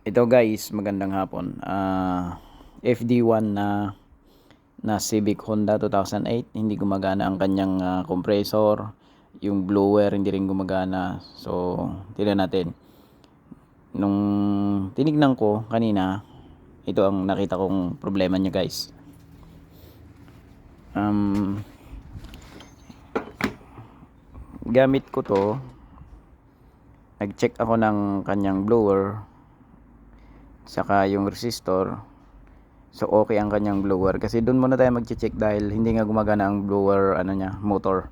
Ito guys, magandang hapon. FD1 na Civic Honda 2008, hindi gumagana ang kanyang compressor, yung blower hindi rin gumagana. So, tingnan natin. Nung tinignan ko kanina, ito ang nakita kong problema niya guys. Gamit ko to, nag-check ako ng kanyang blower saka yung resistor. So okay ang kanyang blower, kasi doon muna tayo mag-check dahil hindi nga gumagana ang blower motor.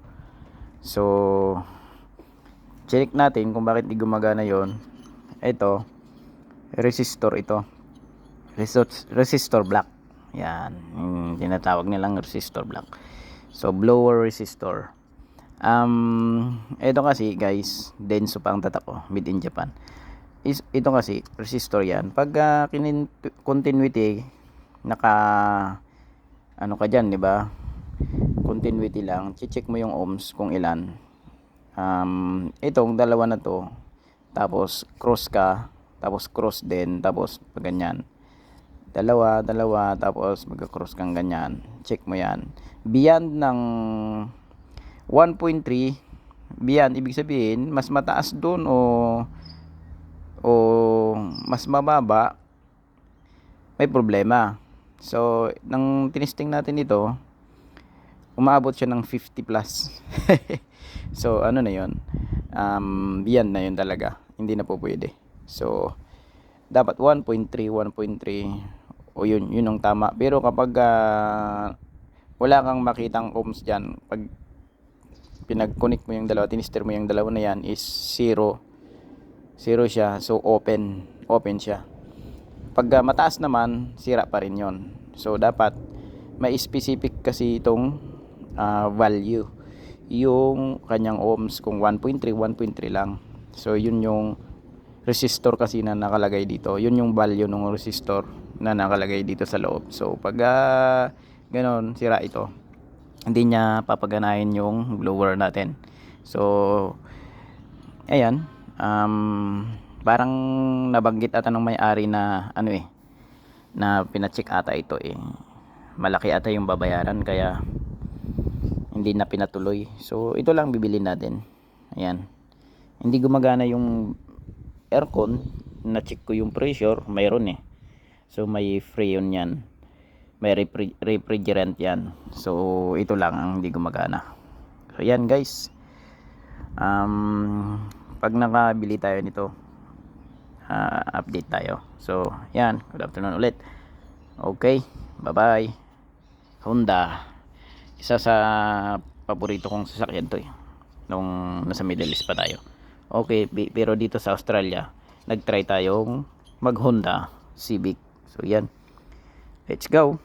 So check natin kung bakit hindi gumagana yon. Ito resistor, ito resistor block. Yan, tinatawag nilang resistor block. So blower resistor. Ito kasi guys, Denso pa ang tatak ko, made in Japan. Ito kasi resistor yan. Pag continuity, naka ano ka dyan, di ba? Continuity lang, check mo yung ohms kung ilan. Itong dalawa na to, tapos cross ka, tapos cross din, tapos pag ganyan, dalawa, tapos magka-cross kang ganyan, check mo yan. Beyond ng 1.3, beyond, ibig sabihin mas mataas doon o mas mababa, may problema. So nang tinisting natin ito, umaabot siya ng 50 plus. So ano na yun, beyond na yun talaga, hindi na po pwede. So dapat 1.3 o yun ang tama. Pero kapag wala kang makitang ohms dyan, pag pinag-connect mo yung dalawa, tinister mo yung dalawa na yan, is 0 siya. So open siya. Pag mataas naman, sira pa rin yon. So dapat may specific kasi itong value, yung kanyang ohms, kung 1.3 lang. So yun yung resistor kasi na nakalagay dito, yun yung value ng resistor na nakalagay dito sa loob. So pag ganon, sira ito, hindi niya papaganahin yung blower natin. So ayan, parang nabanggit ata ng may-ari na na pina-check ata ito malaki ata yung babayaran, kaya hindi na pinatuloy. So ito lang bibilin natin. Ayan, hindi gumagana yung aircon. Na-check ko yung pressure, mayroon so may freon yan, may refrigerant yan. So ito lang ang hindi gumagana. So yan guys, pag nakabili tayo nito, update tayo. So yan, good afternoon ulit. Okay, bye bye. Honda, isa sa paborito kong sasakyan to nung nasa Middle East pa tayo. Okay, pero dito sa Australia, nag-try tayong mag Honda Civic. So yan, let's go.